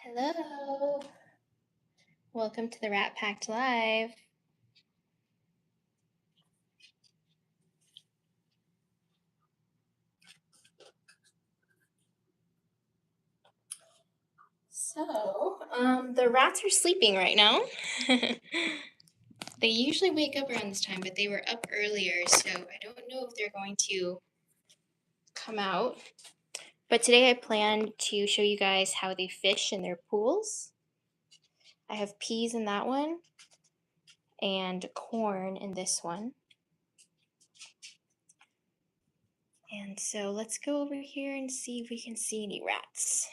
Hello. Welcome to the Rat Packed Live. So, the rats are sleeping right now. They usually wake up around this time, but they were up earlier, so I don't know if they're going to come out. But today I plan to show you guys how they fish in their pools. I have peas in that one and corn in this one. And so let's go over here and see if we can see any rats.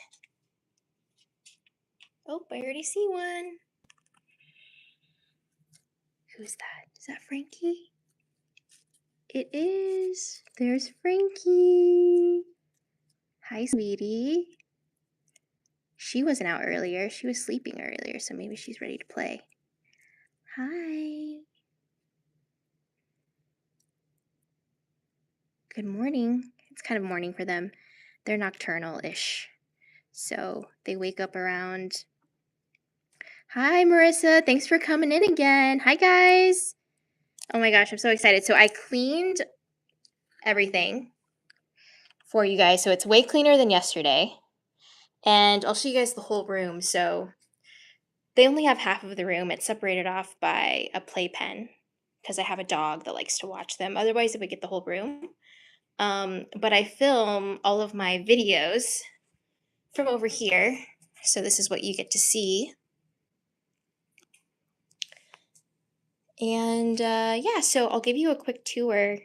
Oh, I already see one. Who's that? Is that Frankie? It is. There's Frankie. Hi, sweetie. She wasn't out earlier. She was sleeping earlier, so maybe she's ready to play. Hi. Good morning. It's kind of morning for them. They're nocturnal-ish. So they wake up around... Hi, Marissa. Thanks for coming in again. Hi, guys. Oh my gosh, I'm so excited. So I cleaned everything for you guys. So it's way cleaner than yesterday. And I'll show you guys the whole room. So they only have half of the room. It's separated off by a playpen because I have a dog that likes to watch them. Otherwise, it would get the whole room. But I film all of my videos from over here. So this is what you get to see. And yeah, so I'll give you a quick tour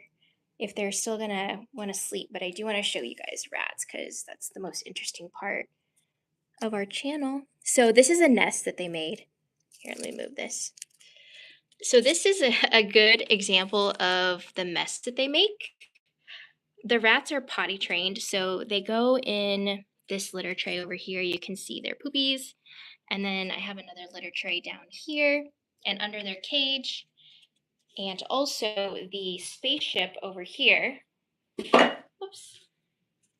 if they're still gonna want to sleep. But I do want to show you guys rats because that's the most interesting part of our channel. So this is a nest that they made. Here, let me move this. So this is a good example of the mess that they make. The rats are potty trained, so they go in this litter tray over here. You can see their poopies. And then I have another litter tray down here and under their cage. And also the spaceship over here, whoops,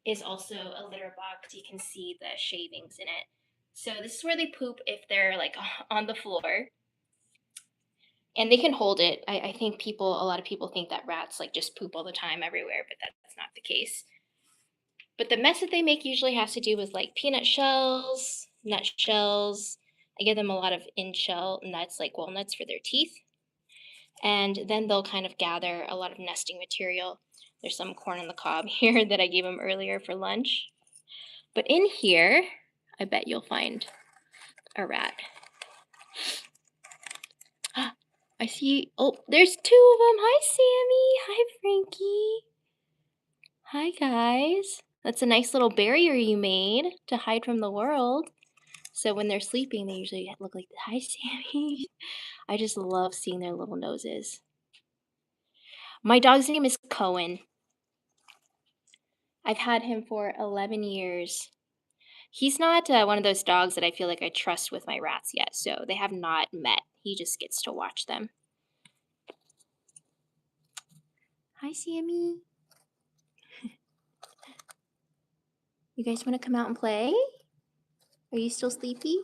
is also a litter box. You can see the shavings in it. So this is where they poop if they're like on the floor. And they can hold it. I think a lot of people think that rats like just poop all the time everywhere, but that's not the case. But the mess that they make usually has to do with like peanut shells, nut shells. I give them a lot of in-shell nuts, like walnuts for their teeth. And then they'll kind of gather a lot of nesting material. There's some corn on the cob here that I gave them earlier for lunch. But in here, I bet you'll find a rat. I see, oh, there's two of them. Hi, Sammy. Hi, Frankie. Hi, guys. That's a nice little barrier you made to hide from the world. So when they're sleeping, they usually look like, hi, Sammy. I just love seeing their little noses. My dog's name is Cohen. I've had him for 11 years. He's not one of those dogs that I feel like I trust with my rats yet, so they have not met. He just gets to watch them. Hi, Sammy. You guys want to come out and play? Are you still sleepy?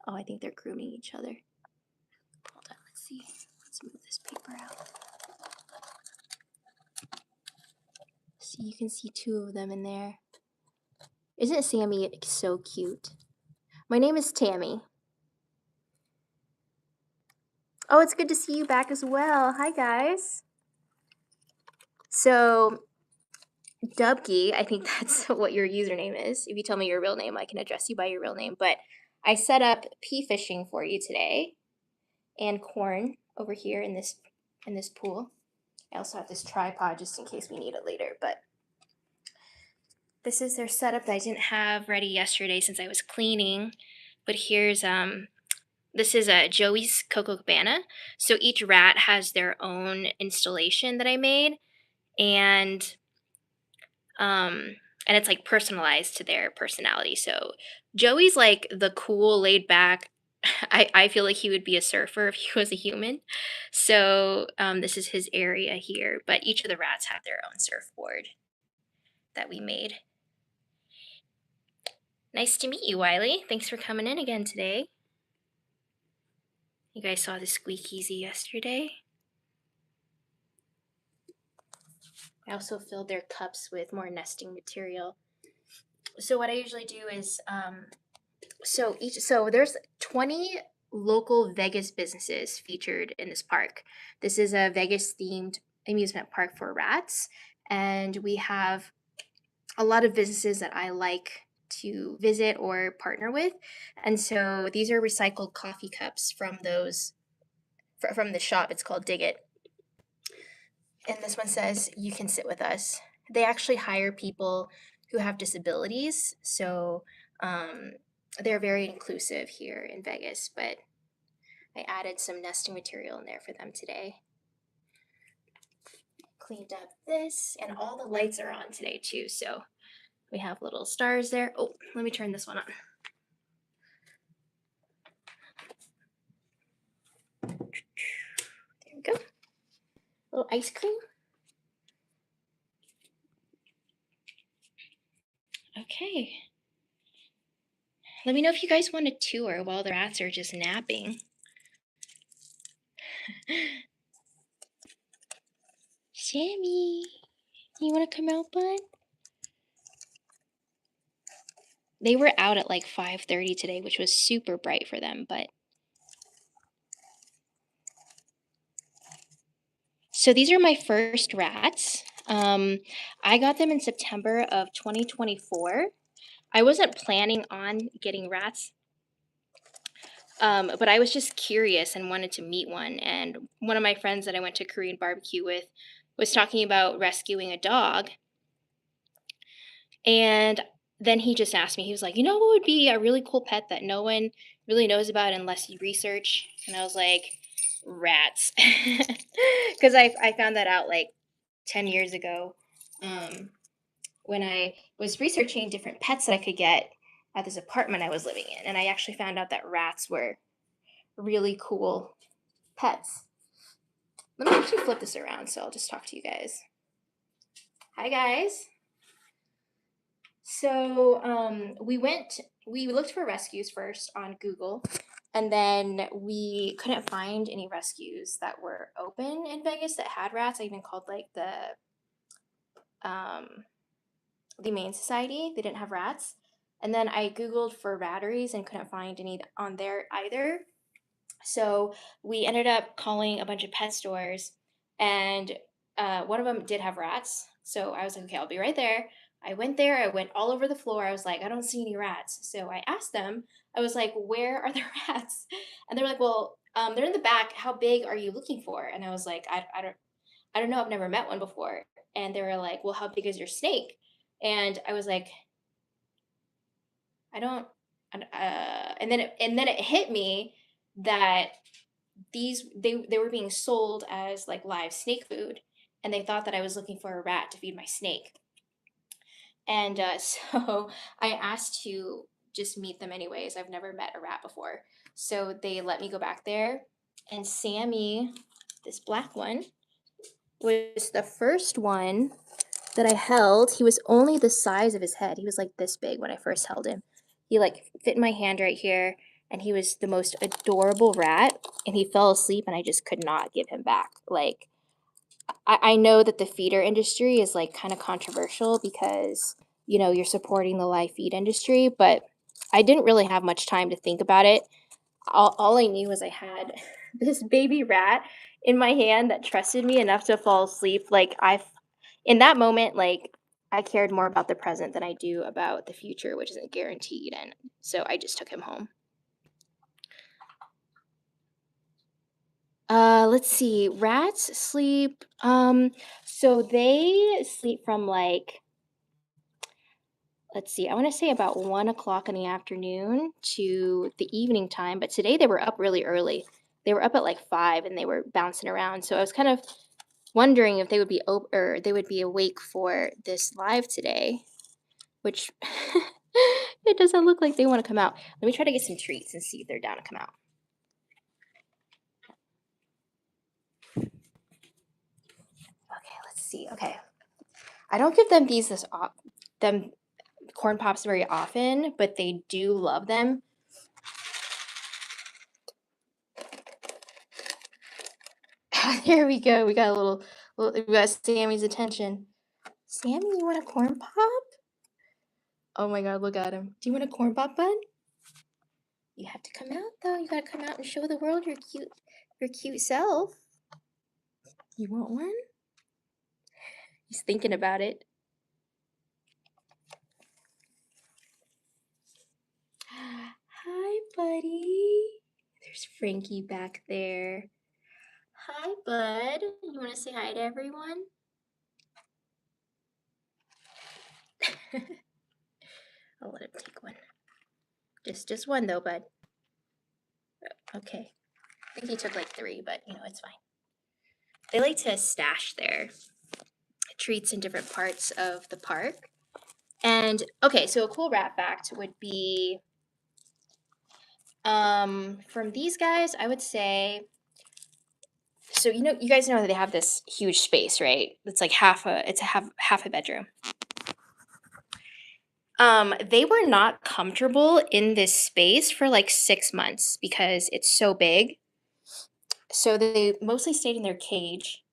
Oh, I think they're grooming each other. Hold on, let's see. Let's move this paper out. See, you can see two of them in there. Isn't Sammy so cute? My name is Tammy. Oh, it's good to see you back as well. Hi, guys. So, Dubkey, I think that's what your username is. If you tell me your real name, I can address you by your real name. But I set up pea fishing for you today, and corn over here in this pool. I also have this tripod just in case we need it later. But this is their setup that I didn't have ready yesterday since I was cleaning. But here's this is a Joey's Coco Cabana. So each rat has their own installation that I made, and it's like personalized to their personality. So Joey's like the cool, laid back. I feel like he would be a surfer if he was a human. So this is his area here, but each of the rats have their own surfboard that we made. Nice to meet you, Wiley. Thanks for coming in again today. You guys saw the squeakeasy yesterday. I also filled their cups with more nesting material. So what I usually do is, so there's 20 local Vegas businesses featured in this park. This is a Vegas themed amusement park for rats, and we have a lot of businesses that I like to visit or partner with. And so these are recycled coffee cups from those from the shop. It's called Dig It. And this one says you can sit with us. They actually hire people who have disabilities, so they're very inclusive here in Vegas. But I added some nesting material in there for them today. Cleaned up this, and all the lights are on today too. So we have little stars there. Oh, let me turn this one on. There we go. Little ice cream. Okay. Let me know if you guys want a tour while the rats are just napping. Sammy, you want to come out, bud? They were out at like 5:30 today, which was super bright for them, but so these are my first rats. I got them in September of 2024. I wasn't planning on getting rats, but I was just curious and wanted to meet one. And one of my friends that I went to Korean barbecue with was talking about rescuing a dog. And then he just asked me, he was like, you know what would be a really cool pet that no one really knows about unless you research? And I was like, rats. Because I found that out like 10 years ago when I was researching different pets that I could get at this apartment I was living in. And I actually found out that rats were really cool pets. Let me actually flip this around so I'll just talk to you guys. Hi, guys. So we looked for rescues first on Google, and then we couldn't find any rescues that were open in Vegas that had rats. I even called like the Humane Society. They didn't have rats. And then I Googled for ratteries and couldn't find any on there either. So we ended up calling a bunch of pet stores, and one of them did have rats. So I was like, okay, I'll be right there. I went there. I went all over the floor. I was like, I don't see any rats. So I asked them. I was like, where are the rats? And they were like, well, they're in the back. How big are you looking for? And I was like, I don't know. I've never met one before. And they were like, well, how big is your snake? And I was like, I don't. And then it hit me that they were being sold as like live snake food, and they thought that I was looking for a rat to feed my snake. And so I asked to just meet them anyways. I've never met a rat before, so they let me go back there. And Sammy, this black one, was the first one that I held. He was only the size of his head. He was like this big when I first held him. He like fit in my hand right here, and he was the most adorable rat. And he fell asleep, and I just could not give him back. Like, I know that the feeder industry is like kind of controversial because, you know, you're supporting the live feed industry, but I didn't really have much time to think about it. All I knew was I had this baby rat in my hand that trusted me enough to fall asleep. Like, in that moment, like, I cared more about the present than I do about the future, which isn't guaranteed. And so I just took him home. Let's see. Rats sleep. So they sleep from like, let's see, I want to say about 1 o'clock in the afternoon to the evening time. But today they were up really early. They were up at like 5 and they were bouncing around. So I was kind of wondering if they would be or they would be awake for this live today, which it doesn't look like they want to come out. Let me try to get some treats and see if they're down to come out. Okay, let's see. Okay, I don't give them them corn pops very often, but they do love them. There we go. We got a we got Sammy's attention. Sammy, you want a corn pop? Oh my God, look at him. Do you want a corn pop, bud? You have to come out though. You gotta come out and show the world your cute self. You want one? He's thinking about it. Hi, buddy. There's Frankie back there. Hi, bud. You want to say hi to everyone? I'll let him take one. Just one though, bud. Okay. I think he took like 3, but it's fine. They like to stash their treats in different parts of the park. And okay, so a cool rat fact would be from these guys, I would say, so you guys know that they have this huge space, right? It's like half a bedroom. They were not comfortable in this space for like 6 months because it's so big. So they mostly stayed in their cage,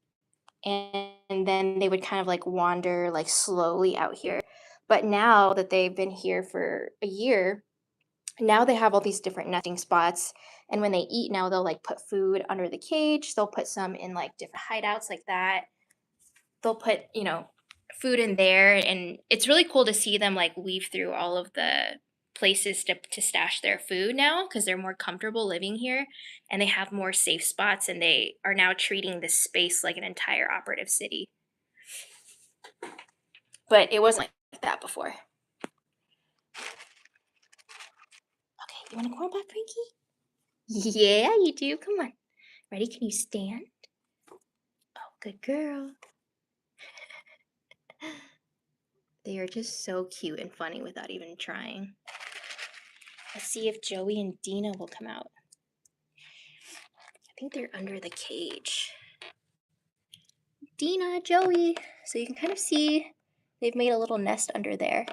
and then they would kind of like wander like slowly out here. But now that they've been here for a year, now they have all these different nesting spots. And when they eat now, they'll like put food under the cage. They'll put some in like different hideouts like that. They'll put, food in there. And it's really cool to see them like weave through all of the places to stash their food now because they're more comfortable living here and they have more safe spots and they are now treating this space like an entire operative city. But it wasn't like that before. Okay, you want a corn pop, Frankie? Yeah, you do. Come on. Ready? Can you stand? Oh, good girl. They are just so cute and funny without even trying. Let's see if Joey and Dina will come out. I think they're under the cage. Dina, Joey. So you can kind of see they've made a little nest under there.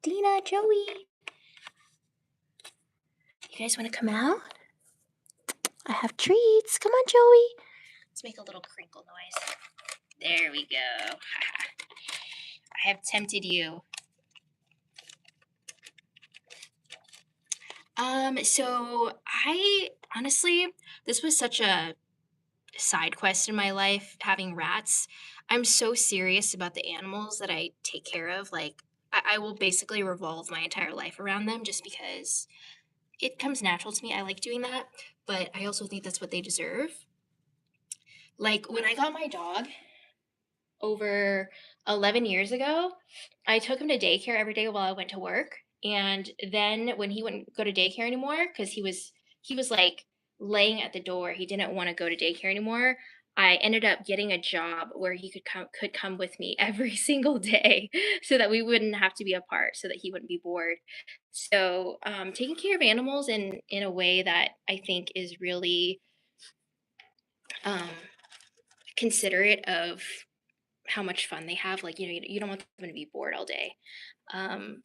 Dina, Joey. You guys want to come out? I have treats. Come on, Joey. Let's make a little crinkle noise. There we go. I have tempted you. So I honestly, this was such a side quest in my life, having rats. I'm so serious about the animals that I take care of. Like, I will basically revolve my entire life around them just because it comes natural to me. I like doing that, but I also think that's what they deserve. Like, when I got my dog over 11 years ago, I took him to daycare every day while I went to work. And then when he wouldn't go to daycare anymore, because he was like laying at the door, he didn't want to go to daycare anymore. I ended up getting a job where he could come with me every single day, so that we wouldn't have to be apart, so that he wouldn't be bored. So taking care of animals in a way that I think is really um, considerate of how much fun they have. Like, you don't want them to be bored all day. Um,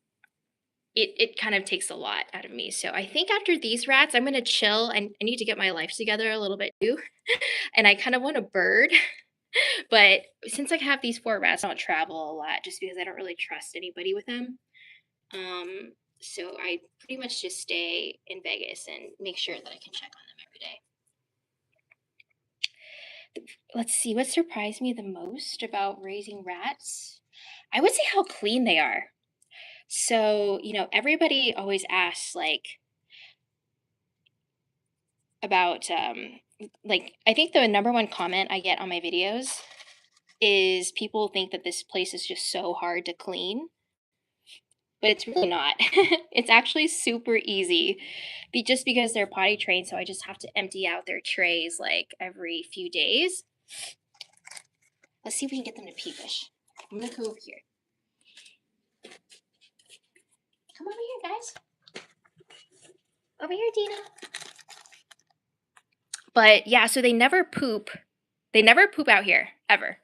it kind of takes a lot out of me. So I think after these rats, I'm gonna chill and I need to get my life together a little bit too. And I kind of want a bird. But since I have these 4 rats, I don't travel a lot just because I don't really trust anybody with them. So I pretty much just stay in Vegas and make sure that I can check on them every day. Let's see, what surprised me the most about raising rats? I would say how clean they are. So, everybody always asks like about like I think the number one comment I get on my videos is people think that this place is just so hard to clean, but it's really not. It's actually super easy. Just because they're potty trained, so I just have to empty out their trays like every few days. Let's see if we can get them to peepish. I'm gonna go over here. Come over here, guys. Over here, Dina. But yeah, so they never poop They never poop out here, ever.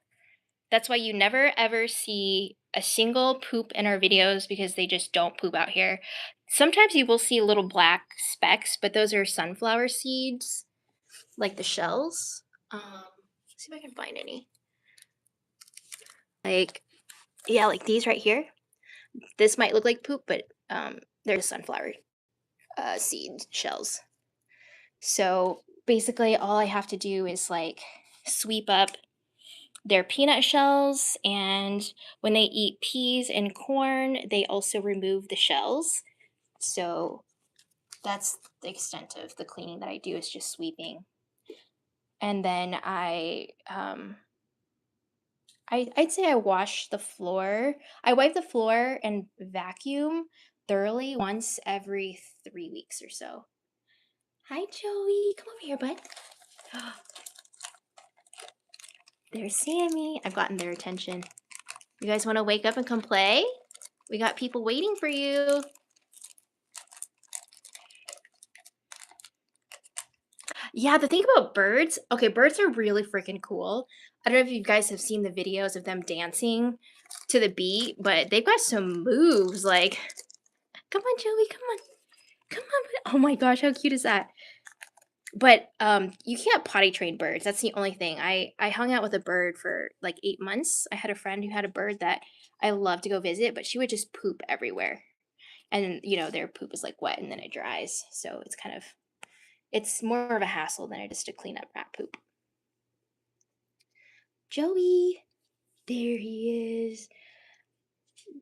That's why you never ever see a single poop in our videos because they just don't poop out here. Sometimes you will see little black specks, but those are sunflower seeds, like the shells. Let's see if I can find any. Like, yeah, like these right here. This might look like poop, but they're sunflower seed shells. So basically, all I have to do is like sweep up their peanut shells, and when they eat peas and corn, they also remove the shells. So that's the extent of the cleaning that I do, is just sweeping. And then I'd say I wash the floor. I wipe the floor and vacuum thoroughly once every 3 weeks or so. Hi, Joey. Come over here, bud. There's Sammy. I've gotten their attention. You guys want to wake up and come play? We got people waiting for you. Yeah, the thing about birds, okay, birds are really freaking cool. I don't know if you guys have seen the videos of them dancing to the beat, but they've got some moves. Like, come on, Joey, come on. Come on. Oh my gosh, how cute is that? But you can't potty train birds. That's the only thing. I hung out with a bird for like 8 months. I had a friend who had a bird that I loved to go visit, but she would just poop everywhere. And their poop is like wet and then it dries. So it's more of a hassle than it is to clean up rat poop. Joey, there he is.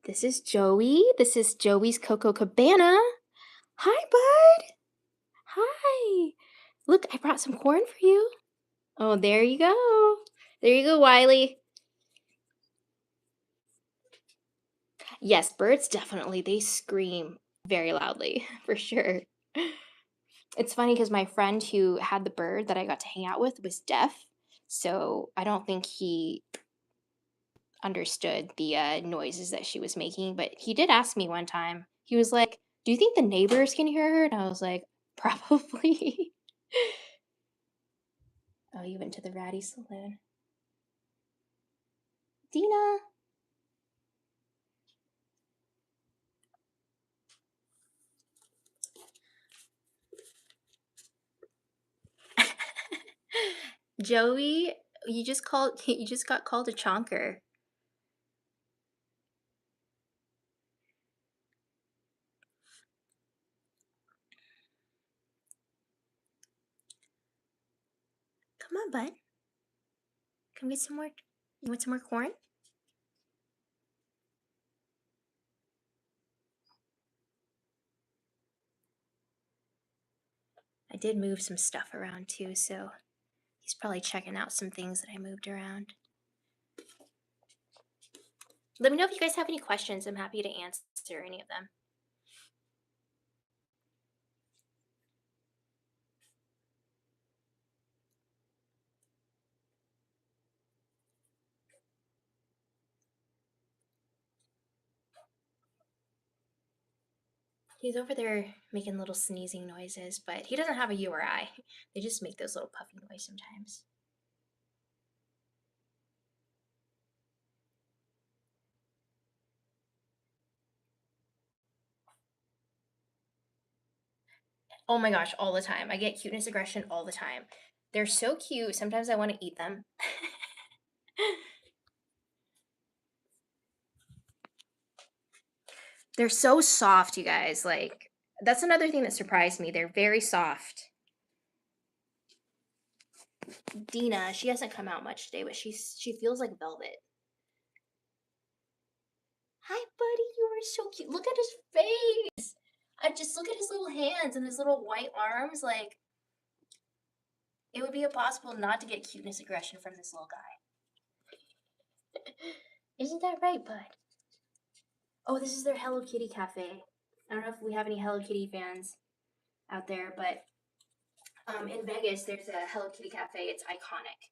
This is Joey. This is Joey's Coco Cabana. Hi, bud. Hi. Look, I brought some corn for you. Oh, there you go. There you go, Wiley. Yes, birds definitely, they scream very loudly, for sure. It's funny because my friend who had the bird that I got to hang out with was deaf, so I don't think he understood the noises that she was making. But he did ask me one time. He was like, "Do you think the neighbors can hear her?" And I was like, "Probably." Oh, you went to the ratty saloon. Dina. Joey, you just got called a chonker. Come on, bud. Come get some more. You want some more corn? I did move some stuff around too, so he's probably checking out some things that I moved around. Let me know if you guys have any questions. I'm happy to answer any of them. He's over there making little sneezing noises, but he doesn't have a U or I. They just make those little puffy noises sometimes. Oh my gosh, all the time. I get cuteness aggression all the time. They're so cute. Sometimes I want to eat them. They're so soft, you guys. Like, that's another thing that surprised me. They're very soft. Dina, she hasn't come out much today, but she feels like velvet. Hi, buddy. You are so cute. Look at his face. I just look at his little hands and his little white arms. Like, it would be impossible not to get cuteness aggression from this little guy. Isn't that right, bud? Oh, this is their Hello Kitty cafe. I don't know if we have any Hello Kitty fans out there, but in Vegas, there's a Hello Kitty cafe. It's iconic.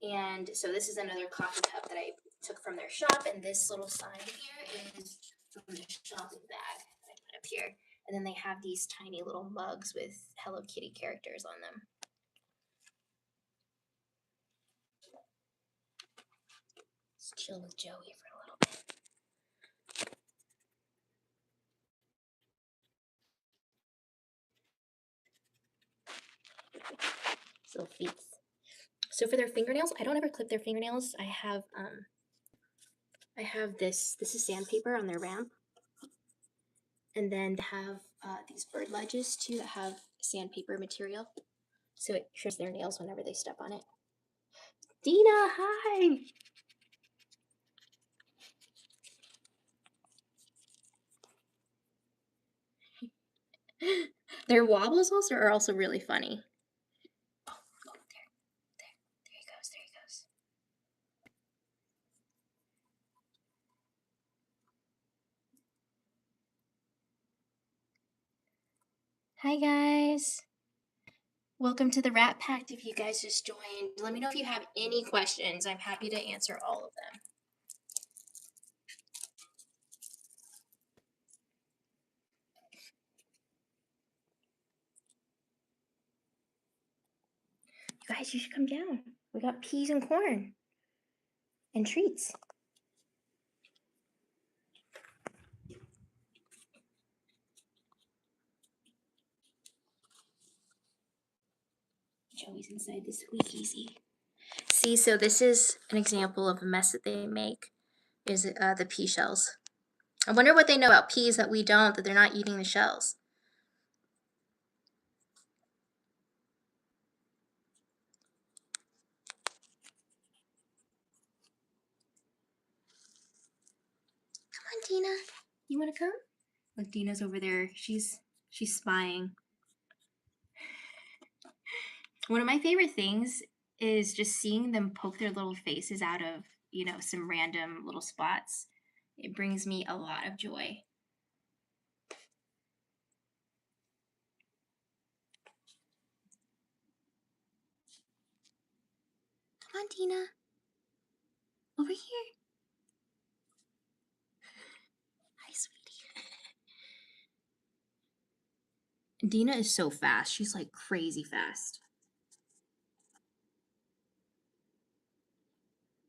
And so this is another coffee cup that I took from their shop, and this little sign here is from the shopping bag that I put up here. And then they have these tiny little mugs with Hello Kitty characters on them. chill with Joey for a little bit. Little feet. So for their fingernails, I don't ever clip their fingernails. I have this is sandpaper on their ramp. And then they have these bird ledges too that have sandpaper material. So it trims their nails whenever they step on it. Dina, hi! Their wobbles are also really funny. Oh, there he goes, there he goes. Hi guys. Welcome to the Rat Pact if you guys just joined. Let me know if you have any questions. I'm happy to answer all of them. You guys, you should come down. We got peas and corn and treats. Joey's inside the squeakeasy. See, so this is an example of a mess that they make, is the pea shells. I wonder what they know about peas that we don't, that they're not eating the shells. Come on, Dina. You want to come? Look, Dina's over there. She's spying. One of my favorite things is just seeing them poke their little faces out of, some random little spots. It brings me a lot of joy. Come on, Dina. Over here. Hi, sweetie. Dina is so fast. She's like crazy fast.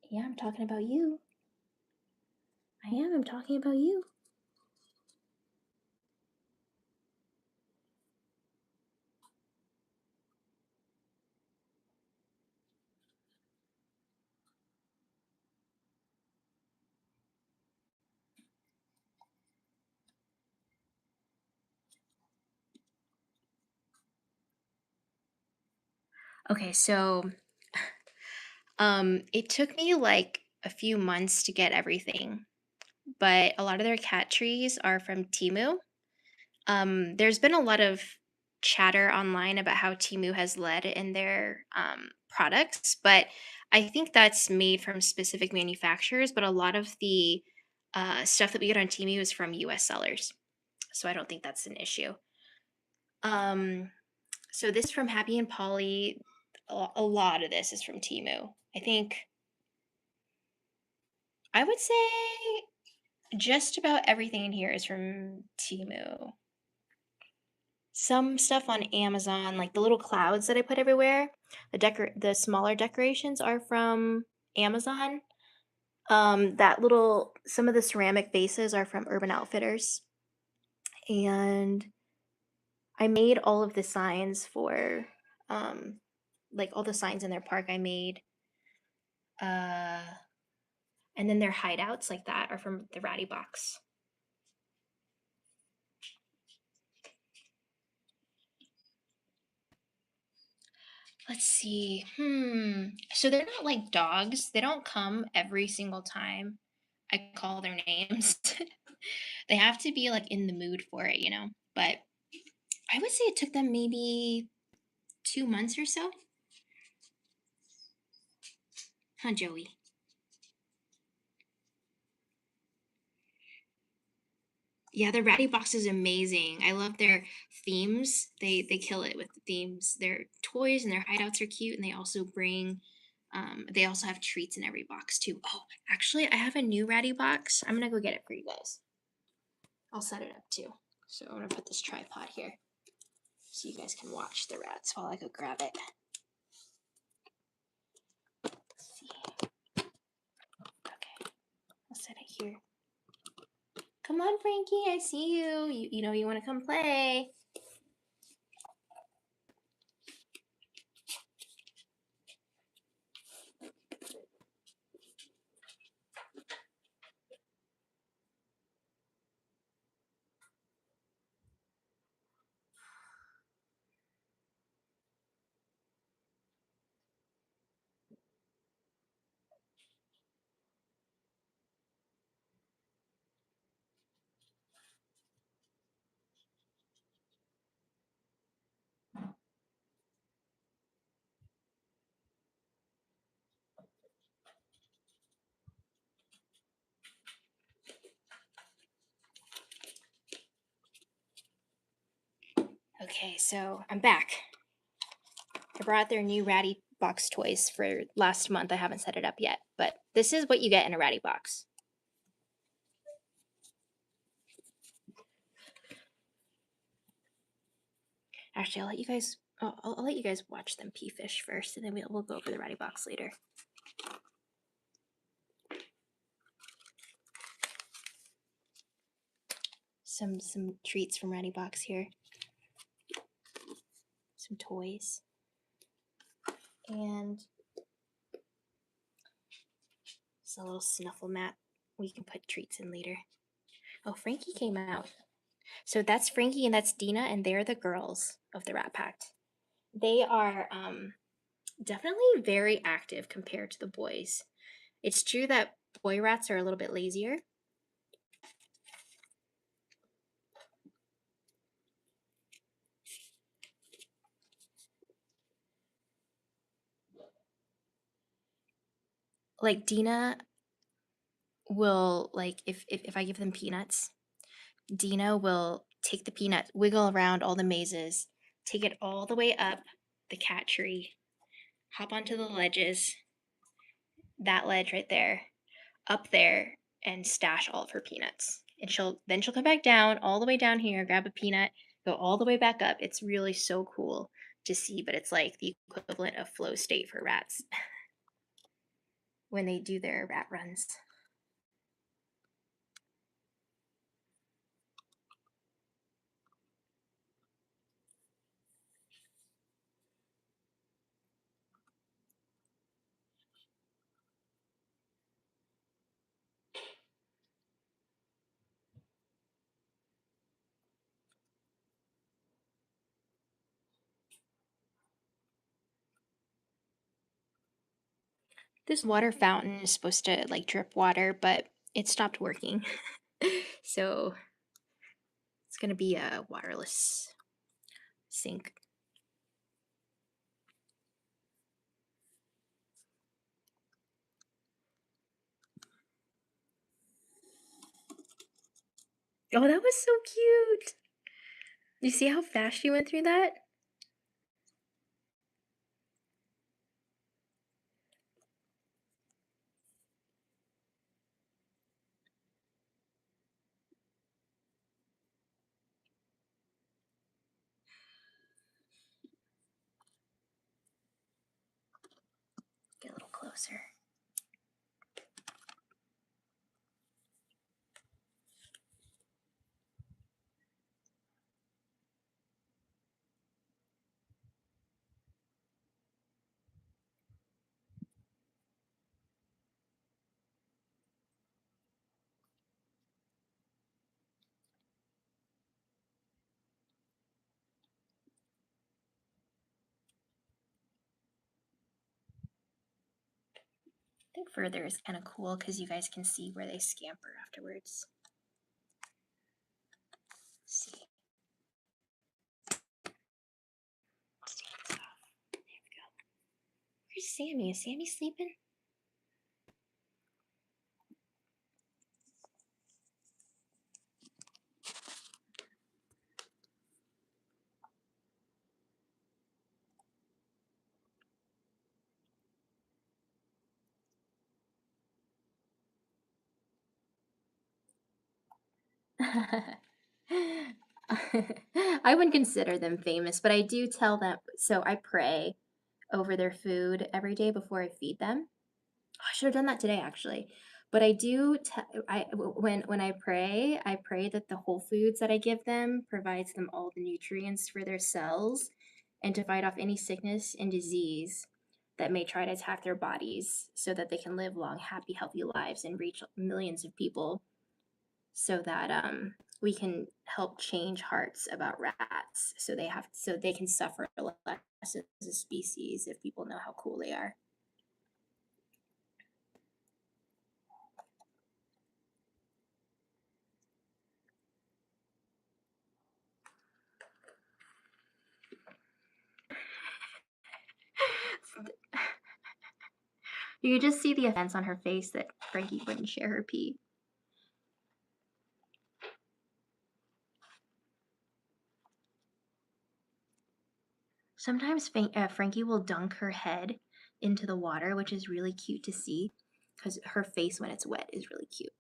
Yeah, I'm talking about you. I'm talking about you. Okay, so it took me like a few months to get everything, but a lot of their cat trees are from Temu. There's been a lot of chatter online about how Temu has led in their products, but I think that's made from specific manufacturers. But a lot of the stuff that we get on Temu is from US sellers, so I don't think that's an issue. So this is from Happy and Polly. A lot of this is from Temu. I would say just about everything in here is from Temu. Some stuff on Amazon, like the little clouds that I put everywhere, the smaller decorations are from Amazon. Some of the ceramic vases are from Urban Outfitters. And I made all of the signs for like all the signs in their park I made. And then their hideouts like that are from the Ratty Box. Let's see. So they're not like dogs. They don't come every single time I call their names. They have to be like in the mood for it, But I would say it took them maybe 2 months or so. Huh, Joey? Yeah, the Ratty Box is amazing. I love their themes. They kill it with the themes. Their toys and their hideouts are cute, and they also have treats in every box too. Oh, actually, I have a new Ratty Box. I'm gonna go get it for you guys. I'll set it up too. So I'm gonna put this tripod here so you guys can watch the rats while I go grab it. Let's see. Okay. here. Come on, Frankie, I see you. You know you want to come play. Okay, so I'm back. I brought their new Ratty Box toys for last month. I haven't set it up yet, but this is what you get in a Ratty Box. Actually, I'll let you guys. I'll let you guys watch them pee fish first, and then we'll go over the Ratty Box later. Some treats from Ratty Box here. Some toys. And it's a little snuffle mat we can put treats in later. Oh, Frankie came out. So that's Frankie and that's Dina, and they're the girls of the Rat Pack. They are definitely very active compared to the boys. It's true that boy rats are a little bit lazier. Like Dina will, like, if I give them peanuts, Dina will take the peanut, wiggle around all the mazes, take it all the way up the cat tree, hop onto the ledges, that ledge right there, up there, and stash all of her peanuts. And she'll come back down, all the way down here, grab a peanut, go all the way back up. It's really so cool to see, but it's like the equivalent of flow state for rats when they do their rat runs. This water fountain is supposed to like drip water, but it stopped working. So it's gonna be a waterless sink. Oh, that was so cute. You see how fast she went through that? Get a little closer. I think further is kind of cool because you guys can see where they scamper afterwards. Let's see. Let's take this off. There we go. Where's Sammy? Is Sammy sleeping? I wouldn't consider them famous, but I do tell them. So I pray over their food every day before I feed them. Oh, I should have done that today, actually. But I do when I pray that the whole foods that I give them provides them all the nutrients for their cells and to fight off any sickness and disease that may try to attack their bodies so that they can live long, happy, healthy lives and reach millions of people so that we can help change hearts about rats so they can suffer less as a species if people know how cool they are. You could just see the offense on her face that Frankie wouldn't share her pee. Sometimes Frankie will dunk her head into the water, which is really cute to see because her face when it's wet is really cute.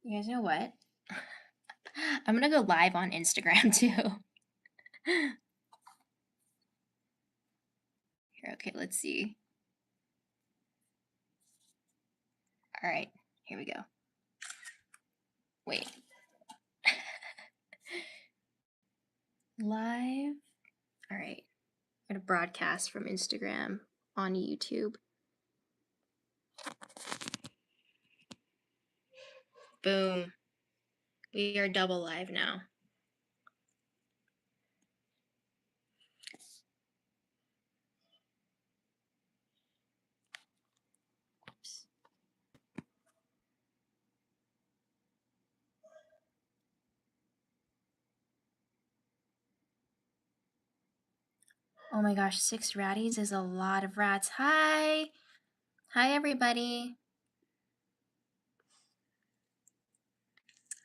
You guys know what? I'm gonna go live on Instagram too. Here, okay, let's see. All right, here we go. Wait. Live. All right. I'm gonna broadcast from Instagram on YouTube. Boom. We are double live now. Oops. Oh my gosh, 6 ratties is a lot of rats. Hi. Hi, everybody.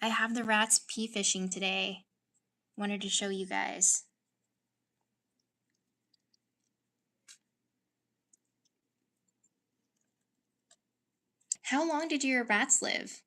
I have the rats pea fishing today. Wanted to show you guys. How long did your rats live?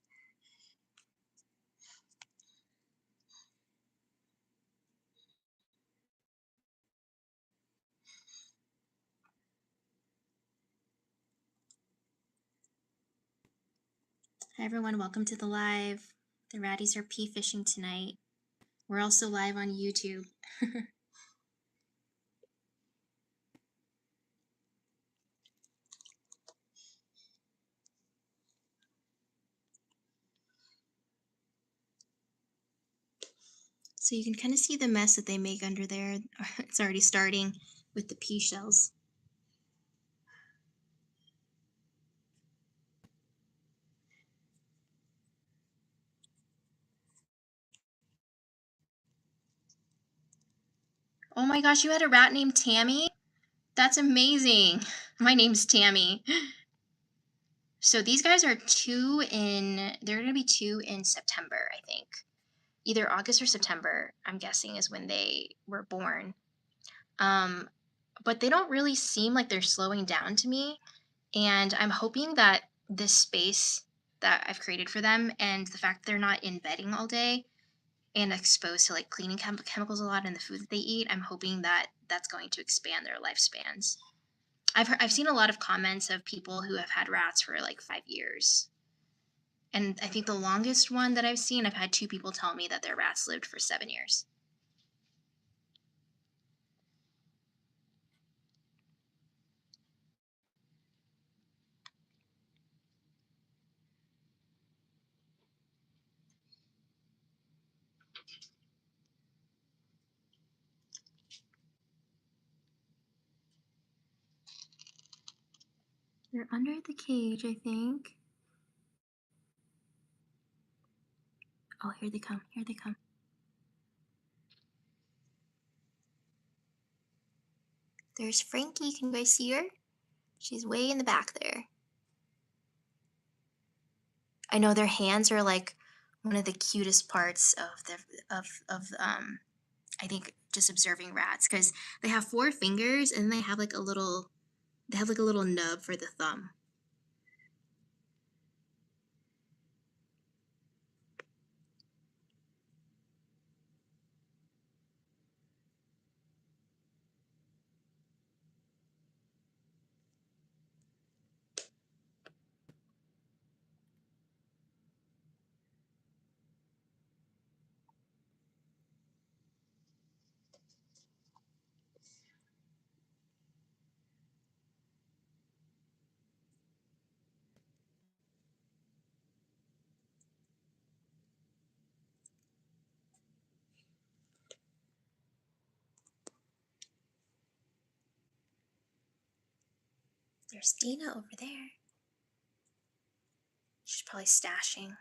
Hi everyone, welcome to the live. The ratties are pea fishing tonight. We're also live on YouTube. So you can kind of see the mess that they make under there. It's already starting with the pea shells. Oh my gosh, you had a rat named Tammy? That's amazing. My name's Tammy. So these guys are they're going to be 2 in September, I think. Either August or September, I'm guessing, is when they were born. But they don't really seem like they're slowing down to me. And I'm hoping that this space that I've created for them and the fact that they're not in bedding all day and exposed to like cleaning chemicals a lot in the food that they eat, I'm hoping that that's going to expand their lifespans. I've seen a lot of comments of people who have had rats for like 5 years. And I think the longest one that I've seen, I've had 2 people tell me that their rats lived for 7 years. They're under the cage, I think. Oh, here they come. Here they come. There's Frankie. Can you guys see her? She's way in the back there. I know their hands are like one of the cutest parts of I think just observing rats because they have 4 fingers and they have like a little nub for the thumb. There's Dina over there. She's probably stashing.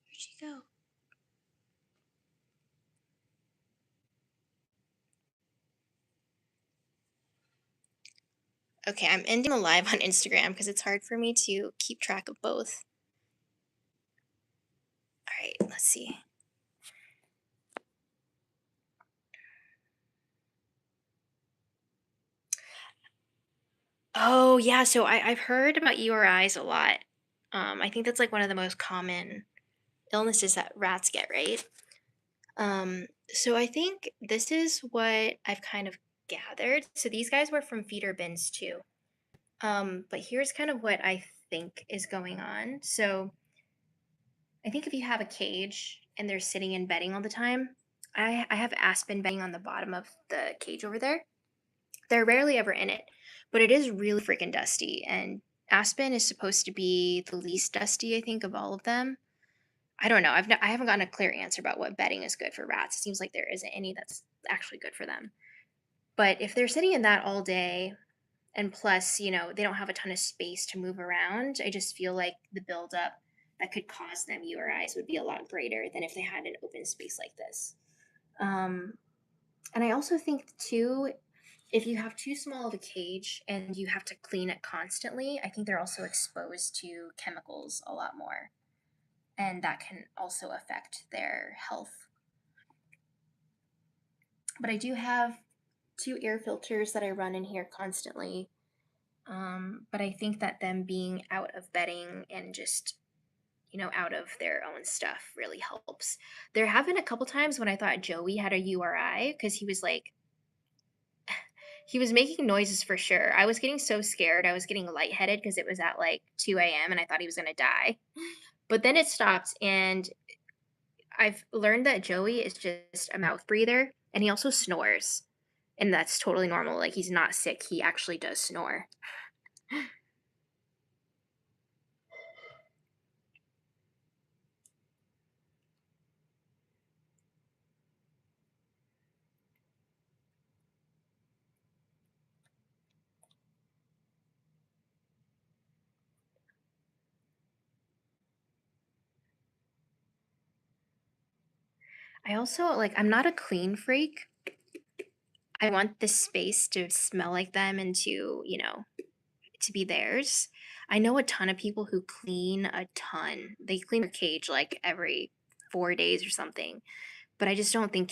Where'd she go? Okay, I'm ending the live on Instagram because it's hard for me to keep track of both. All right, let's see. Oh, yeah, so I've heard about URIs a lot. I think that's like one of the most common illnesses that rats get, right? So I think this is what I've kind of gathered. So these guys were from feeder bins too. But here's kind of what I think is going on. So I think if you have a cage and they're sitting in bedding all the time, I have aspen bedding on the bottom of the cage over there. They're rarely ever in it, but it is really freaking dusty. And aspen is supposed to be the least dusty, I think, of all of them. I don't know. I haven't gotten a clear answer about what bedding is good for rats. It seems like there isn't any that's actually good for them. But if they're sitting in that all day, and plus, they don't have a ton of space to move around, I just feel like the buildup that could cause them URIs would be a lot greater than if they had an open space like this. Um, and I also think, too, if you have too small of a cage and you have to clean it constantly, I think they're also exposed to chemicals a lot more. And that can also affect their health. But I do have 2 air filters that I run in here constantly. But I think that them being out of bedding and just, out of their own stuff really helps. There have been a couple times when I thought Joey had a URI because he was making noises for sure. I was getting so scared. I was getting lightheaded because it was at like 2 a.m. and I thought he was going to die. But then it stopped, and I've learned that Joey is just a mouth breather and he also snores. And that's totally normal. Like, he's not sick. He actually does snore. I also, like, I'm not a clean freak. I want the space to smell like them and to be theirs. I know a ton of people who clean a ton. They clean their cage like every 4 days or something. But I just don't think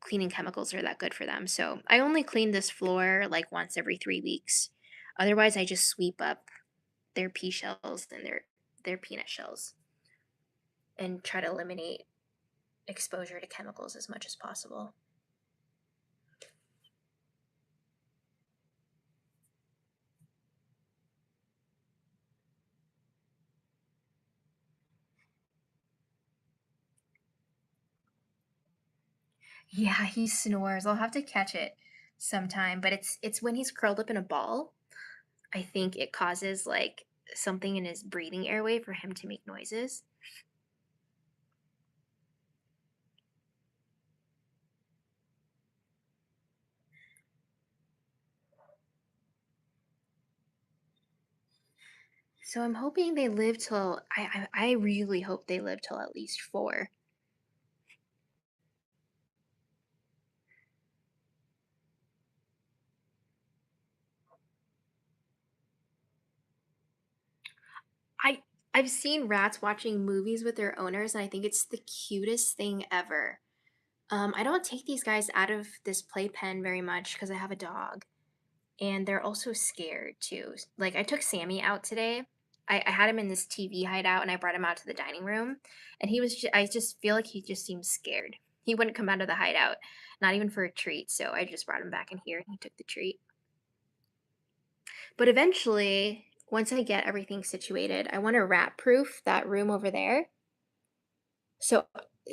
cleaning chemicals are that good for them. So I only clean this floor like once every 3 weeks. Otherwise, I just sweep up their pea shells and their peanut shells and try to eliminate exposure to chemicals as much as possible. Yeah, he snores. I'll have to catch it sometime, but it's when he's curled up in a ball. I think it causes like something in his breathing airway for him to make noises. So I'm hoping they live till I really hope they live till at least 4. I I've seen rats watching movies with their owners, and I think it's the cutest thing ever. I don't take these guys out of this playpen very much because I have a dog, and they're also scared too. Like I took Sammy out today. I had him in this TV hideout, and I brought him out to the dining room, and I just feel like he just seemed scared. He wouldn't come out of the hideout, not even for a treat. So I just brought him back in here, and he took the treat. But eventually, once I get everything situated, I want to rat proof that room over there. So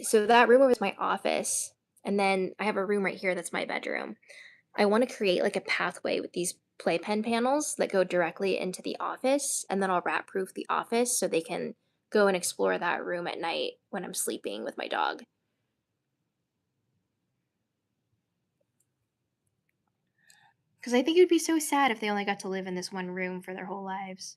so that room over is my office, and then I have a room right here that's my bedroom. I want to create like a pathway with these playpen panels that go directly into the office, and then I'll rat proof the office so they can go and explore that room at night when I'm sleeping with my dog. Because I think it would be so sad if they only got to live in this one room for their whole lives.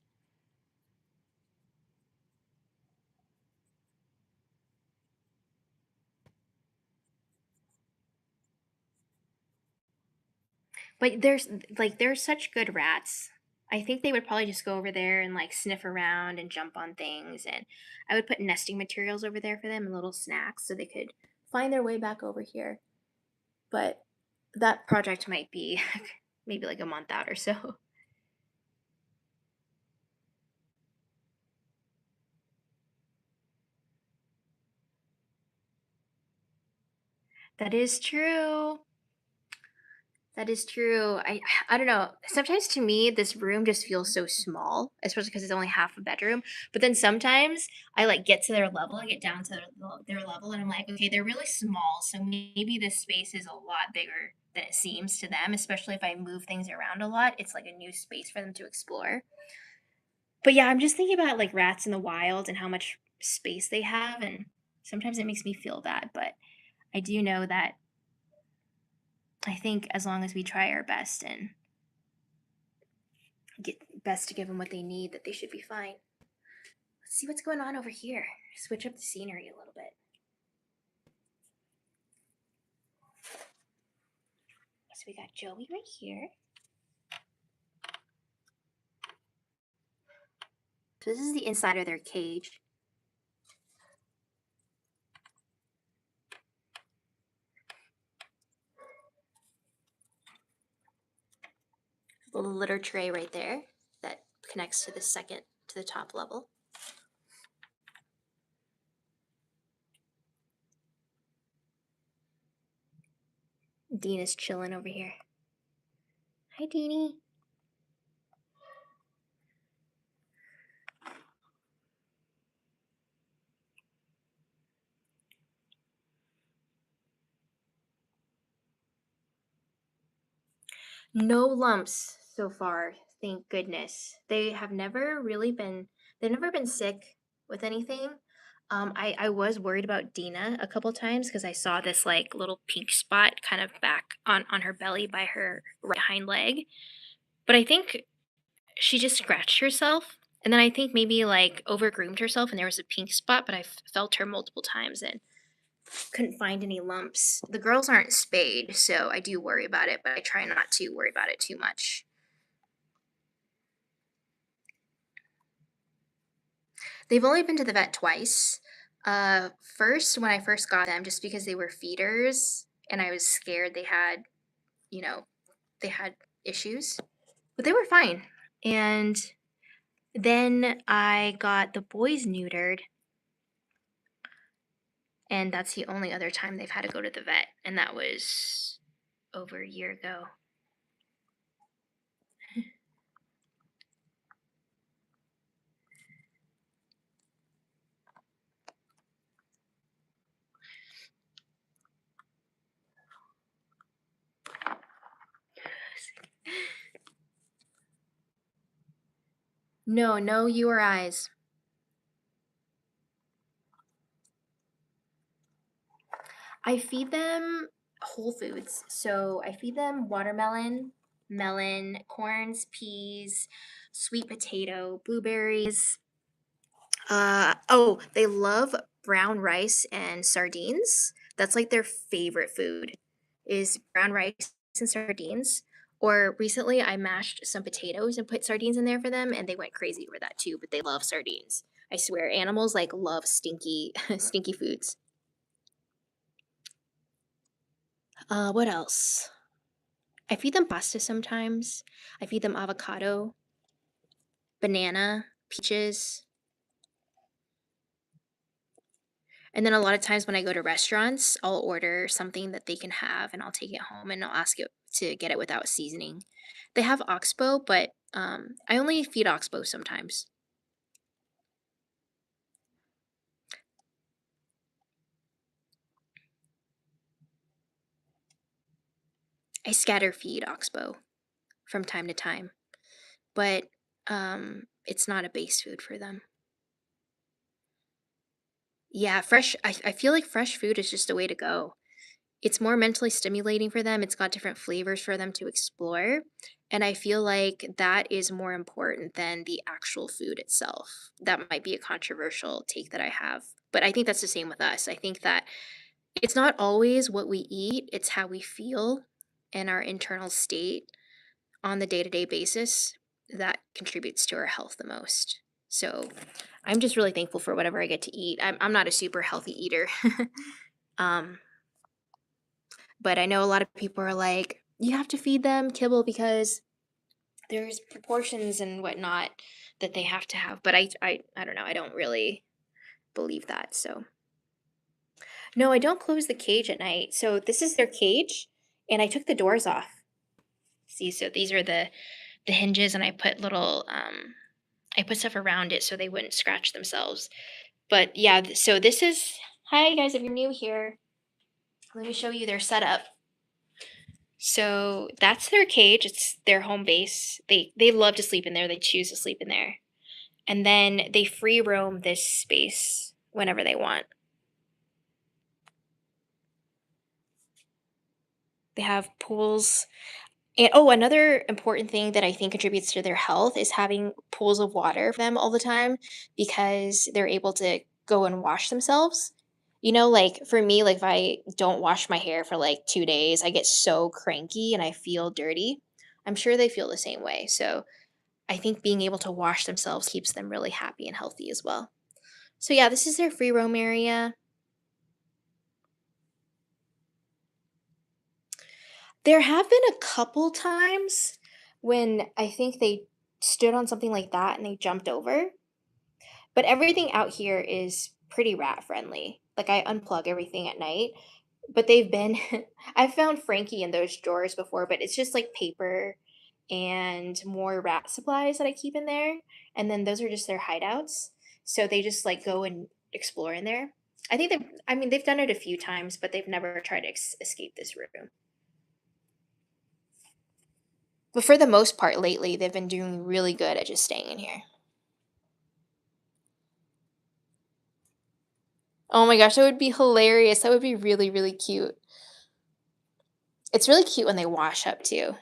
But they're such good rats. I think they would probably just go over there and like sniff around and jump on things, and I would put nesting materials over there for them and little snacks so they could find their way back over here. But that project might be maybe like a month out or so. That is true. That is true. I don't know. Sometimes to me, this room just feels so small, especially because it's only half a bedroom. But then sometimes I like get to their level, I get down to their level, and I'm like, okay, they're really small, so maybe this space is a lot bigger than it seems to them. Especially if I move things around a lot, it's like a new space for them to explore. But yeah, I'm just thinking about like rats in the wild and how much space they have, and sometimes it makes me feel bad. But I do know that I think as long as we try our best and get best to give them what they need, that they should be fine. Let's see what's going on over here. Switch up the scenery a little bit. So we got Joey right here. So this is the inside of their cage. A little litter tray right there that connects to the top level. Dean is chilling over here. Hi, Deanie. No lumps so far, thank goodness. They've never been sick with anything. I was worried about Dina a couple times because I saw this like little pink spot kind of back on her belly by her right hind leg. But I think she just scratched herself. And then I think maybe like overgroomed herself and there was a pink spot, but I felt her multiple times and couldn't find any lumps. The girls aren't spayed, so I do worry about it, but I try not to worry about it too much. They've only been to the vet twice. First, when I first got them, just because they were feeders and I was scared you know, they had issues, but they were fine. And then I got the boys neutered, and that's the only other time they've had to go to the vet, and that was over a year ago. No, no, your eyes. I feed them whole foods. So I feed them watermelon melon, corns, peas, sweet potato, blueberries. Oh, they love brown rice and sardines. That's like their favorite food is brown rice and sardines. Or recently I mashed some potatoes and put sardines in there for them and they went crazy over that too, but they love sardines. I swear animals like love stinky stinky foods. What else? I feed them pasta sometimes. I feed them avocado, banana, peaches. And then a lot of times when I go to restaurants, I'll order something that they can have and I'll take it home and I'll ask it to get it without seasoning. They have oxbow, but I only feed oxbow sometimes. I scatter feed oxbow from time to time, but it's not a base food for them. Yeah, I feel like fresh food is just a way to go. It's more mentally stimulating for them. It's got different flavors for them to explore. And I feel like that is more important than the actual food itself. That might be a controversial take that I have, but I think that's the same with us. I think that it's not always what we eat, it's how we feel and our internal state on the day to day basis that contributes to our health the most. So I'm just really thankful for whatever I get to eat. I'm not a super healthy eater. um, But I know a lot of people are like, you have to feed them kibble because there's proportions and whatnot that they have to have. But I don't know. I don't really believe that. So no, I don't close the cage at night. So this is their cage, and I took the doors off. See, so these are the hinges, and I put little I put stuff around it so they wouldn't scratch themselves. But yeah, so this is hi guys. If you're new here, let me show you their setup. So that's their cage. It's their home base. They love to sleep in there. They choose to sleep in there. And then they free roam this space whenever they want. They have pools. And oh, another important thing that I think contributes to their health is having pools of water for them all the time because they're able to go and wash themselves. You know, like for me, like if I don't wash my hair for like 2 days, I get so cranky and I feel dirty. I'm sure they feel the same way. So I think being able to wash themselves keeps them really happy and healthy as well. So yeah, this is their free roam area. There have been a couple times when I think they stood on something like that and they jumped over, but everything out here is pretty rat friendly. Like I unplug everything at night, but they've been I've found Frankie in those drawers before, but it's just like paper and more rat supplies that I keep in there. And then those are just their hideouts. So they just like go and explore in there. I mean, they've done it a few times, but they've never tried to escape this room. But for the most part lately, they've been doing really good at just staying in here. Oh my gosh, that would be hilarious. That would be really, really cute. It's really cute when they wash up too.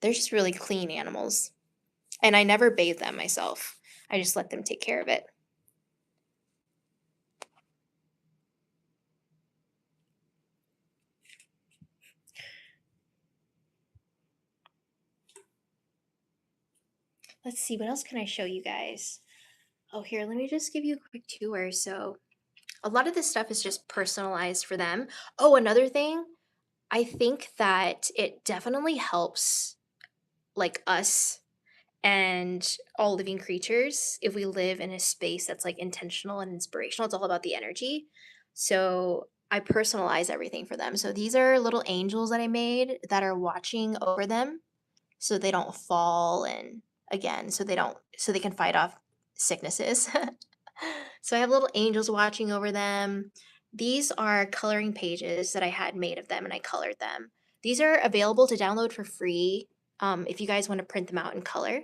They're just really clean animals. And I never bathe them myself. I just let them take care of it. Let's see, what else can I show you guys? Oh, here, let me just give you a quick tour. So, a lot of this stuff is just personalized for them. Oh, another thing, I think that it definitely helps like us and all living creatures if we live in a space that's like intentional and inspirational. It's all about the energy. So I personalize everything for them. So these are little angels that I made that are watching over them so they don't fall and again so they can fight off sicknesses. So I have little angels watching over them. These are coloring pages that I had made of them and I colored them. These are available to download for free if you guys want to print them out in color.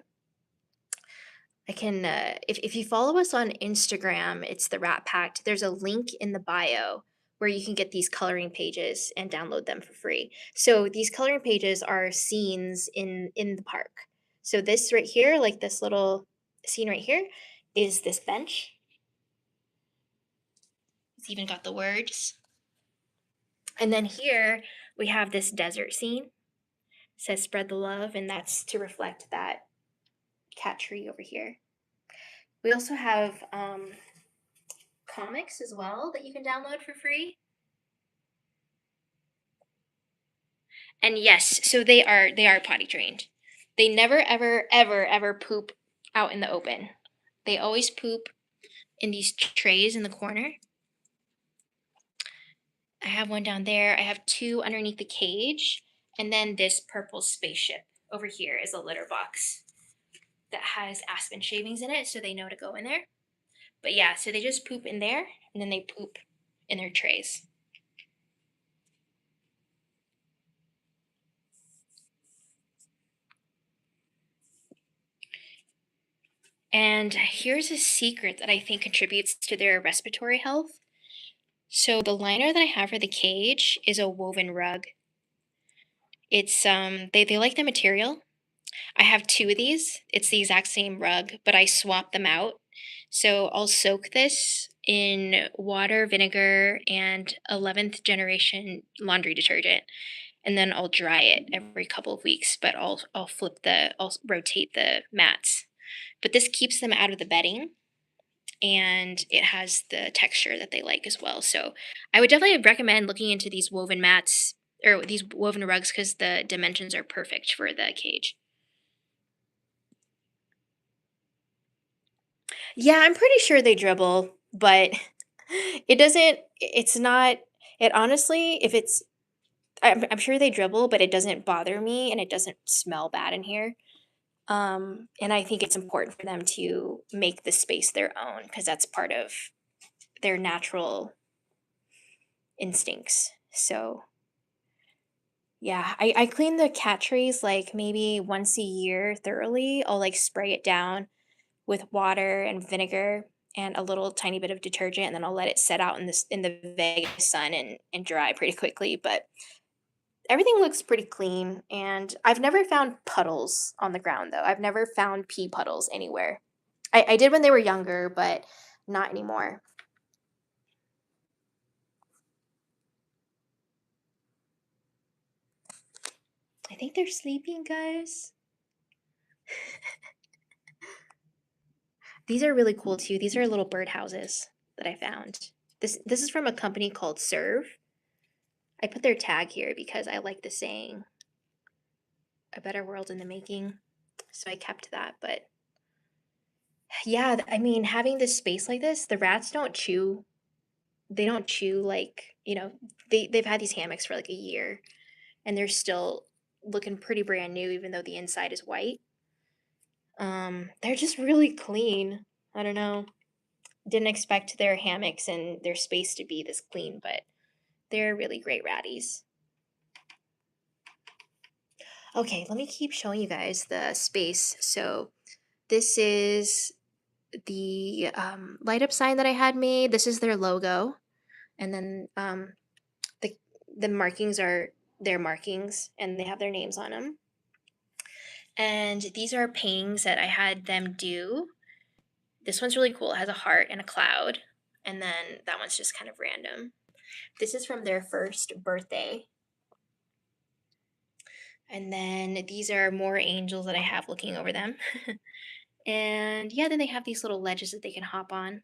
I can, if you follow us on Instagram, it's the Rat Pact. There's a link in the bio where you can get these coloring pages and download them for free. So these coloring pages are scenes in the park. So this right here, like this little scene right here, is this bench. It's even got the words. And then here we have this desert scene. It says spread the love, and that's to reflect that cat tree over here. We also have comics as well that you can download for free. And yes, so they are potty trained. They never ever ever ever poop out in the open. They always poop in these trays in the corner. I have one down there. I have two underneath the cage, and then this purple spaceship over here is a litter box that has aspen shavings in it, so they know to go in there. But yeah, so they just poop in there, and then they poop in their trays. And here's a secret that I think contributes to their respiratory health. So the liner that I have for the cage is a woven rug. It's they like the material. I have two of these. It's the exact same rug, but I swap them out. So I'll soak this in water, vinegar, and 11th generation laundry detergent, and then I'll dry it every couple of weeks. But I'll rotate the mats. But this keeps them out of the bedding, and it has the texture that they like as well. So I would definitely recommend looking into these woven mats or these woven rugs because the dimensions are perfect for the cage. Yeah, I'm pretty sure they dribble, but it's not, it honestly, if it's, I'm sure they dribble, but it doesn't bother me and it doesn't smell bad in here. And I think it's important for them to make the space their own because that's part of their natural instincts. So yeah, I clean the cat trays like maybe once a year thoroughly. I'll like spray it down with water and vinegar and a little tiny bit of detergent, and then I'll let it set out in the Vegas sun and dry pretty quickly. But everything looks pretty clean, and I've never found puddles on the ground though. I've never found pee puddles anywhere. I did when they were younger, but not anymore. I think they're sleeping, guys. These are really cool too. These are little bird houses that I found. This is from a company called Serve. I put their tag here because I like the saying "a better world in the making," so I kept that. But yeah, I mean, having this space like this, the rats don't chew. They don't chew like they've had these hammocks for like a year, and they're still looking pretty brand new, even though the inside is white. They're just really clean. I don't know. Didn't expect their hammocks and their space to be this clean, but they're really great ratties. Okay, let me keep showing you guys the space. So this is the light up sign that I had made. This is their logo, and then the the markings are their markings, and they have their names on them. And these are paintings that I had them do. This one's really cool. It has a heart and a cloud, and then that one's just kind of random. This is from their first birthday. And then these are more angels that I have looking over them. And yeah, then they have these little ledges that they can hop on.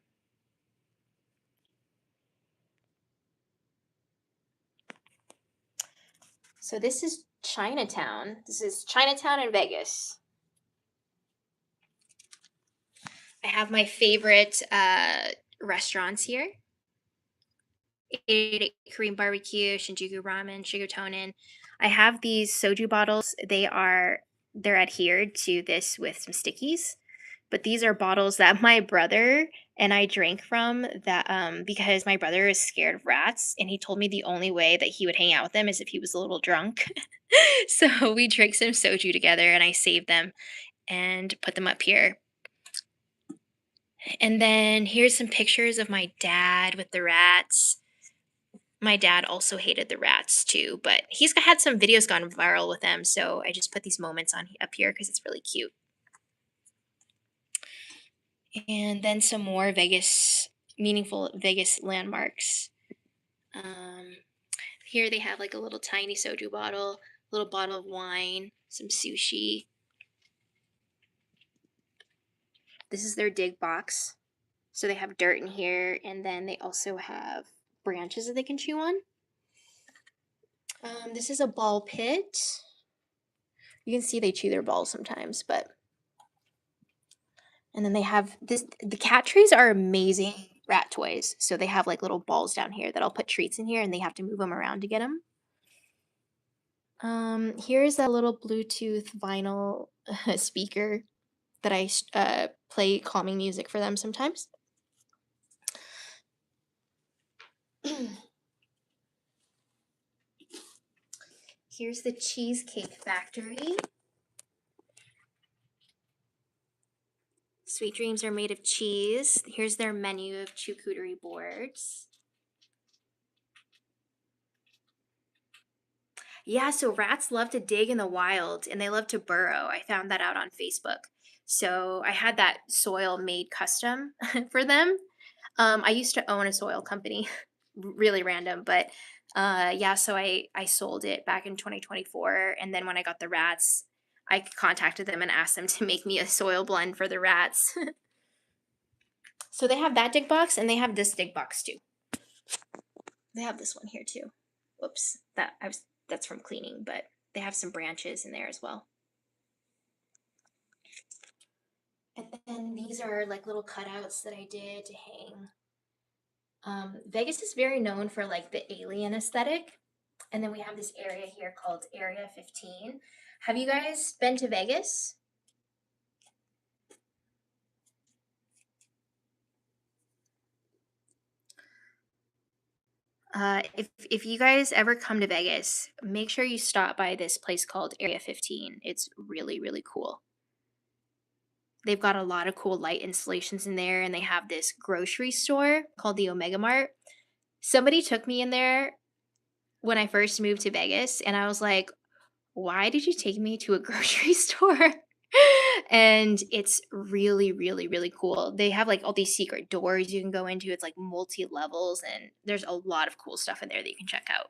So this is Chinatown. This is Chinatown in Vegas. I have my favorite restaurants here. Korean barbecue, Shinjuku ramen, Sugartonin. I have these soju bottles. They're adhered to this with some stickies. But these are bottles that my brother and I drank from that because my brother is scared of rats and he told me the only way that he would hang out with them is if he was a little drunk. So we drank some soju together and I saved them and put them up here. And then here's some pictures of my dad with the rats. My dad also hated the rats too, but he's had some videos gone viral with them, so I just put these moments on up here because it's really cute. And then some more Vegas, meaningful Vegas landmarks. Um, Here they have like a little tiny soju bottle, little bottle of wine, some sushi. This is their dig box. So they have dirt in here, and then they also have branches that they can chew on. This is a ball pit. You can see they chew their balls sometimes, but. And then they have this. The cat trays are amazing rat toys. So they have like little balls down here that I'll put treats in here, and they have to move them around to get them. Here's that little Bluetooth vinyl speaker that I play calming music for them sometimes. Here's the Cheesecake Factory. Sweet dreams are made of cheese. Here's their menu of charcuterie boards. Yeah, so rats love to dig in the wild and they love to burrow. I found that out on Facebook. So I had that soil made custom for them. I used to own a soil company, really random, but yeah, so I sold it back in 2024, and then when I got the rats, I contacted them and asked them to make me a soil blend for the rats. So they have that dig box, and they have this dig box too. They have this one here too. Whoops, that's from cleaning, but they have some branches in there as well. And then these are like little cutouts that I did to hang. Vegas is very known for like the alien aesthetic. And then we have this area here called Area 15. Have you guys been to Vegas? If you guys ever come to Vegas, make sure you stop by this place called Area 15. It's really, really cool. They've got a lot of cool light installations in there, and they have this grocery store called the Omega Mart. Somebody took me in there when I first moved to Vegas, and I was like, why did you take me to a grocery store? And it's really, really, really cool. They have like all these secret doors you can go into. It's like multi levels, and there's a lot of cool stuff in there that you can check out.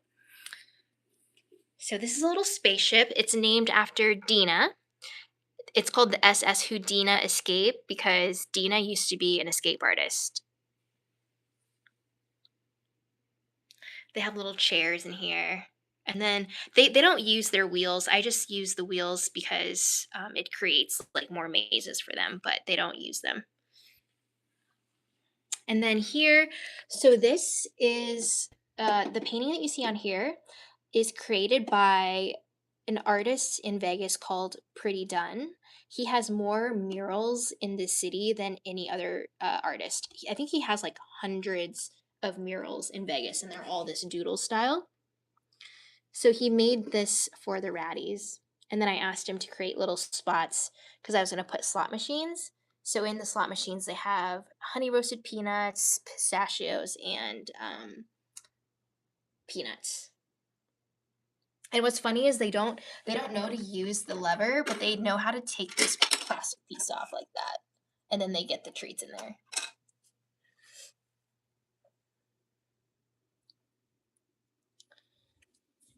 So, this is a little spaceship. It's named after Dina. It's called the SS Houdina Escape because Dina used to be an escape artist. They have little chairs in here. And then they don't use their wheels. I just use the wheels because it creates like more mazes for them, but they don't use them. And then here, so this is the painting that you see on here is created by an artist in Vegas called Pretty Dunn. He has more murals in this city than any other artist. I think he has like hundreds of murals in Vegas, and they're all this doodle style. So he made this for the ratties. And then I asked him to create little spots because I was going to put slot machines. So in the slot machines, they have honey roasted peanuts, pistachios, and peanuts. And what's funny is they don't know to use the lever, but they know how to take this plastic piece off like that, and then they get the treats in there.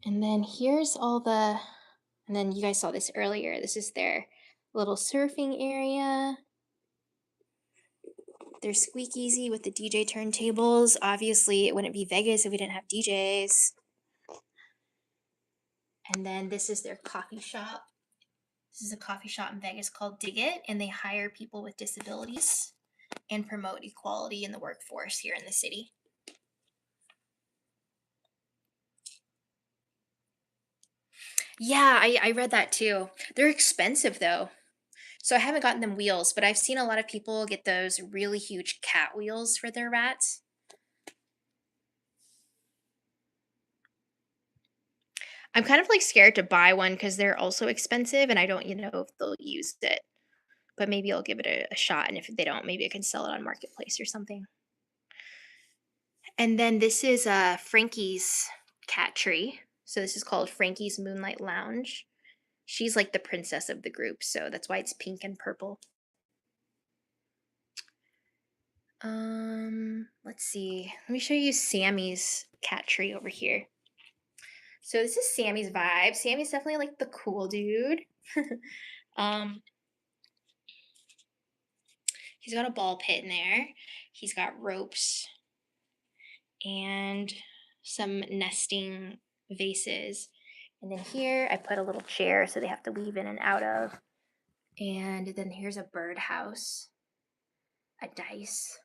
And then here's all the, and then you guys saw this earlier. This is their little surfing area. Their squeakeasy with the DJ turntables. Obviously, it wouldn't be Vegas if we didn't have DJs. And then this is their coffee shop. This is a coffee shop in Vegas called Dig It, and they hire people with disabilities and promote equality in the workforce here in the city. Yeah, I read that too. They're expensive though. So I haven't gotten them wheels, but I've seen a lot of people get those really huge cat wheels for their rats. I'm kind of like scared to buy one because they're also expensive and I don't, know if they'll use it. But maybe I'll give it a shot. And if they don't, maybe I can sell it on Marketplace or something. And then this is Frankie's cat tree. So this is called Frankie's Moonlight Lounge. She's like the princess of the group, so that's why it's pink and purple. Let's see. Let me show you Sammy's cat tree over here. So this is Sammy's vibe. Sammy's definitely like the cool dude. um, he's got a ball pit in there. He's got ropes and some nesting vases. And then here I put a little chair so they have to weave in and out of. And then here's a birdhouse, a dice,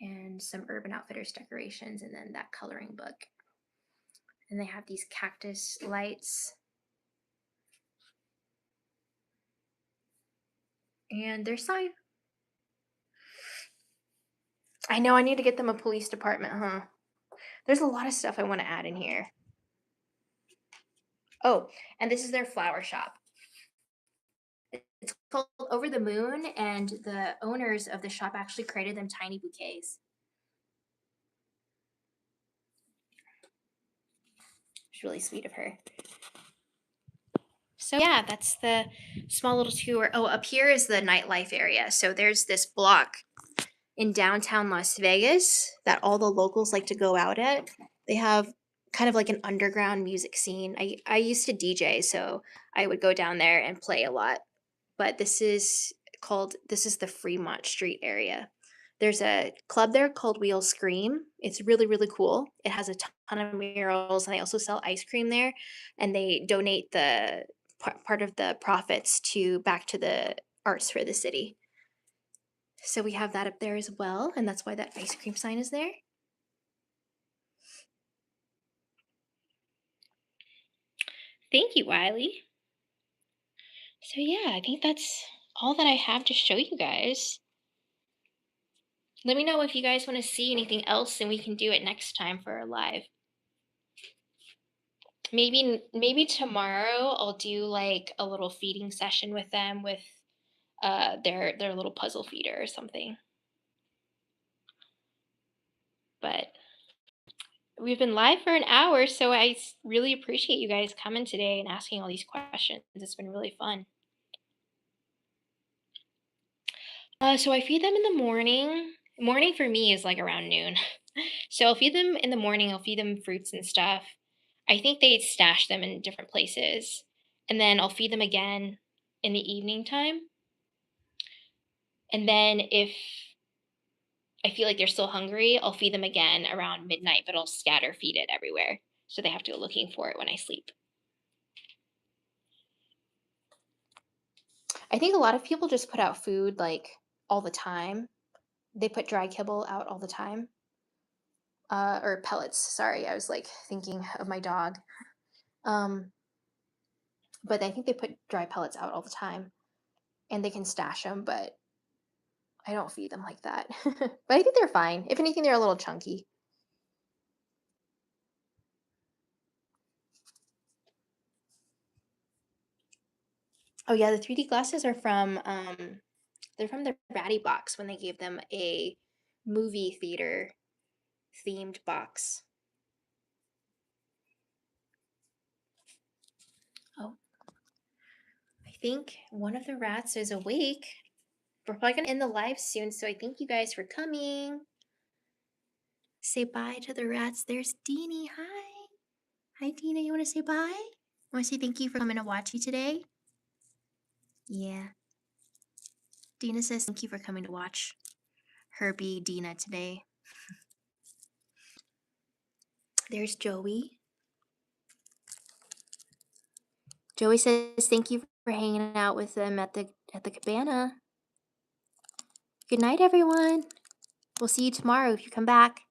and some Urban Outfitters decorations, and then that coloring book. And they have these cactus lights. And their sign. I know I need to get them a police department, huh? There's a lot of stuff I want to add in here. Oh, and this is their flower shop. It's called Over the Moon, and the owners of the shop actually created them tiny bouquets. It's really sweet of her. So yeah, that's the small little tour. Oh, up here is the nightlife area. So there's this block in downtown Las Vegas that all the locals like to go out at. They have kind of like an underground music scene. I used to DJ, so I would go down there and play a lot. But this is the Fremont Street area. There's a club there called Wheel Scream. It's really, really cool. It has a ton of murals, and they also sell ice cream there, and they donate the part of the profits to back to the arts for the city. So we have that up there as well, and that's why that ice cream sign is there. Thank you, Wiley. So yeah, I think that's all that I have to show you guys. Let me know if you guys want to see anything else, and we can do it next time for a live. Maybe tomorrow I'll do like a little feeding session with them with their little puzzle feeder or something. But we've been live for an hour, so really appreciate you guys coming today and asking all these questions. It's been really fun. So I feed them in the morning. Morning for me is like around noon. So I'll feed them in the morning. I'll feed them fruits and stuff. I think they stash them in different places. And then I'll feed them again in the evening time. And then if I feel like they're still hungry, I'll feed them again around midnight, but I'll scatter feed it everywhere. So they have to go looking for it when I sleep. I think a lot of people just put out food like all the time. They put dry kibble out all the time. Or pellets. Sorry, I was like thinking of my dog. But I think they put dry pellets out all the time, and they can stash them. But I don't feed them like that. But I think they're fine. If anything, they're a little chunky. Oh yeah, the 3D glasses are from they're from the Ratty box when they gave them a movie theater themed box. Oh, I think one of the rats is awake. We're probably gonna end the live soon, so I thank you guys for coming. Say bye to the rats. There's Deanie. Hi. Hi, Dina. You want to say bye? Want to say thank you for coming to watch you today? Yeah. Dina says thank you for coming to watch her be Dina today. There's Joey. Joey says thank you for hanging out with them at the cabana. Good night, everyone. We'll see you tomorrow if you come back.